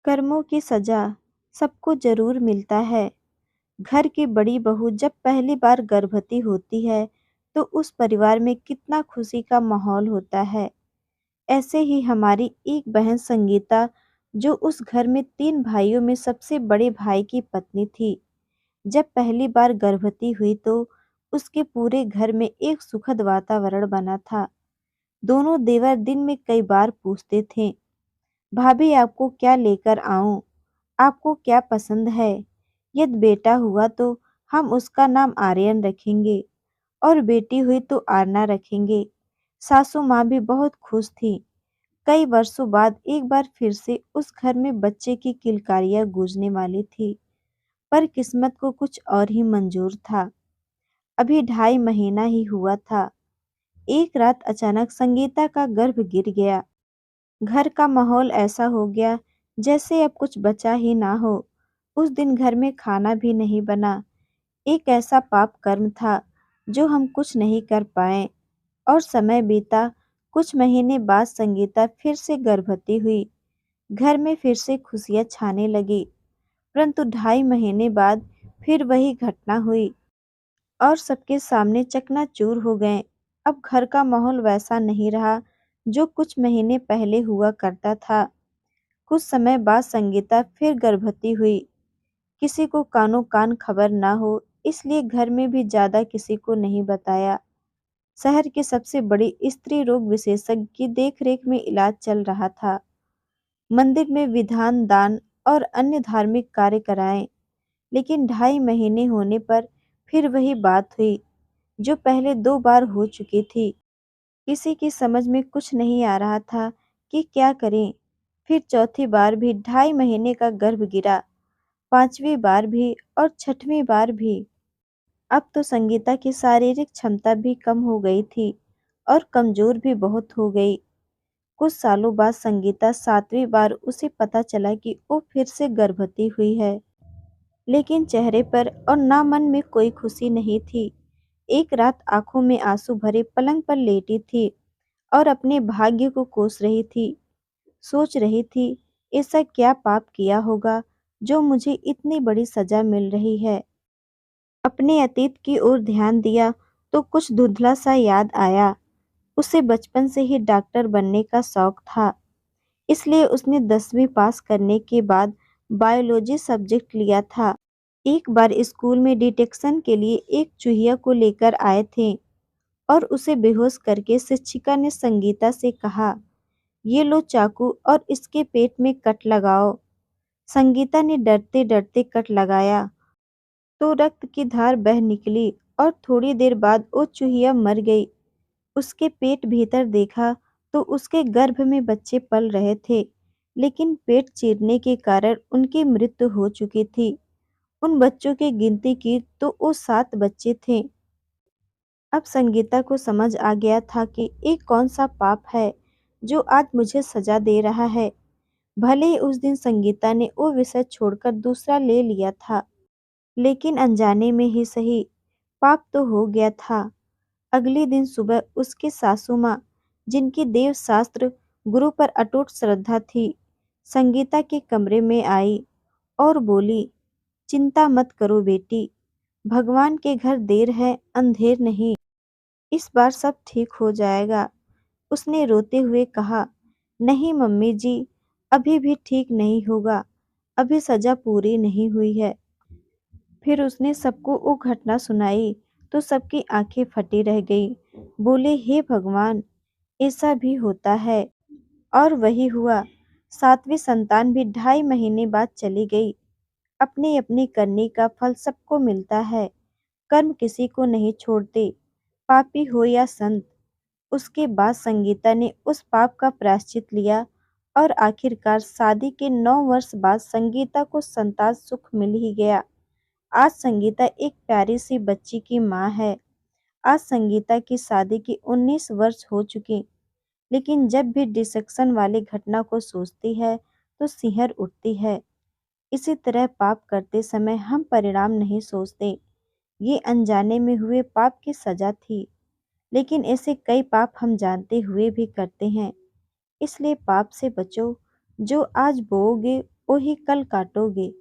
कर्मों की सजा सबको जरूर मिलता है। घर की बड़ी बहू जब पहली बार गर्भवती होती है तो उस परिवार में कितना खुशी का माहौल होता है। ऐसे ही हमारी एक बहन संगीता, जो उस घर में 3 भाइयों में सबसे बड़े भाई की पत्नी थी, जब पहली बार गर्भवती हुई तो उसके पूरे घर में एक सुखद वातावरण बना था। दोनों देवर दिन में कई बार पूछते थे, भाभी आपको क्या लेकर आऊं? आपको क्या पसंद है? यदि बेटा हुआ तो हम उसका नाम आर्यन रखेंगे और बेटी हुई तो आरना रखेंगे। सासू माँ भी बहुत खुश थी। कई वर्षों बाद एक बार फिर से उस घर में बच्चे की किलकारियां गूंजने वाली थी, पर किस्मत को कुछ और ही मंजूर था। अभी 2.5 महीना ही हुआ था। एक रात अचानक संगीता का गर्भ गिर गया। घर का माहौल ऐसा हो गया जैसे अब कुछ बचा ही ना हो। उस दिन घर में खाना भी नहीं बना। एक ऐसा पाप कर्म था जो हम कुछ नहीं कर पाए और समय बीता। कुछ महीने बाद संगीता फिर से गर्भवती हुई। घर में फिर से खुशियां छाने लगी। परंतु 2.5 महीने बाद फिर वही घटना हुई और सबके सामने चकनाचूर हो गए। अब घर का माहौल वैसा नहीं रहा जो कुछ महीने पहले हुआ करता था। कुछ समय बाद संगीता फिर गर्भवती हुई। किसी को कानो कान खबर ना हो इसलिए घर में भी ज्यादा किसी को नहीं बताया। शहर की सबसे बड़ी स्त्री रोग विशेषज्ञ की देखरेख में इलाज चल रहा था। मंदिर में विधान दान और अन्य धार्मिक कार्य कराए, लेकिन 2.5 महीने होने पर फिर वही बात हुई जो पहले 2 बार हो चुकी थी। किसी की समझ में कुछ नहीं आ रहा था कि क्या करें। फिर चौथी बार भी 2.5 महीने का गर्भ गिरा, 5वीं बार भी और 6वीं बार भी। अब तो संगीता की शारीरिक क्षमता भी कम हो गई थी और कमजोर भी बहुत हो गई। कुछ सालों बाद संगीता 7वीं बार उसे पता चला कि वो फिर से गर्भवती हुई है, लेकिन चेहरे पर और ना मन में कोई खुशी नहीं थी। एक रात आंखों में आंसू भरे पलंग पर लेटी थी और अपने भाग्य को कोस रही थी। सोच रही थी, ऐसा क्या पाप किया होगा जो मुझे इतनी बड़ी सजा मिल रही है। अपने अतीत की ओर ध्यान दिया तो कुछ धुंधला सा याद आया। उसे बचपन से ही डॉक्टर बनने का शौक था, इसलिए उसने 10वीं पास करने के बाद बायोलॉजी सब्जेक्ट लिया था। एक बार स्कूल में डिटेक्शन के लिए एक चूहिया को लेकर आए थे और उसे बेहोश करके शिक्षिका ने संगीता से कहा, ये लो चाकू और इसके पेट में कट लगाओ। संगीता ने डरते डरते कट लगाया तो रक्त की धार बह निकली और थोड़ी देर बाद वो चूहिया मर गई। उसके पेट भीतर देखा तो उसके गर्भ में बच्चे पल रहे थे, लेकिन पेट चीरने के कारण उनकी मृत्यु हो चुकी थी। उन बच्चों की गिनती की तो वो 7 बच्चे थे। अब संगीता को समझ आ गया था कि ये कौन सा पाप है जो आज मुझे सजा दे रहा है। भले ही उस दिन संगीता ने वो विषय छोड़कर दूसरा ले लिया था, लेकिन अनजाने में ही सही, पाप तो हो गया था। अगले दिन सुबह उसकी सासू माँ, जिनकी देव शास्त्र गुरु पर अटूट श्रद्धा थी, संगीता के कमरे में आई और बोली, चिंता मत करो बेटी, भगवान के घर देर है अंधेर नहीं, इस बार सब ठीक हो जाएगा। उसने रोते हुए कहा, नहीं मम्मी जी, अभी भी ठीक नहीं होगा, अभी सजा पूरी नहीं हुई है। फिर उसने सबको वो घटना सुनाई तो सबकी आंखें फटी रह गई। बोले, हे भगवान, ऐसा भी होता है। और वही हुआ। 7वीं संतान भी 2.5 महीने बाद चली गई। अपने अपने करने का फल सबको मिलता है। कर्म किसी को नहीं छोड़ते, पापी हो या संत। उसके बाद संगीता ने उस पाप का प्रायश्चित लिया और आखिरकार शादी के 9 वर्ष बाद संगीता को संतान सुख मिल ही गया। आज संगीता एक प्यारी सी बच्ची की माँ है। आज संगीता की शादी की 19 वर्ष हो चुकी, लेकिन जब भी डिसेक्शन वाली घटना को सोचती है तो सिहर उठती है। इसी तरह पाप करते समय हम परिणाम नहीं सोचते। ये अनजाने में हुए पाप की सजा थी, लेकिन ऐसे कई पाप हम जानते हुए भी करते हैं। इसलिए पाप से बचो। जो आज बोओगे वही कल काटोगे।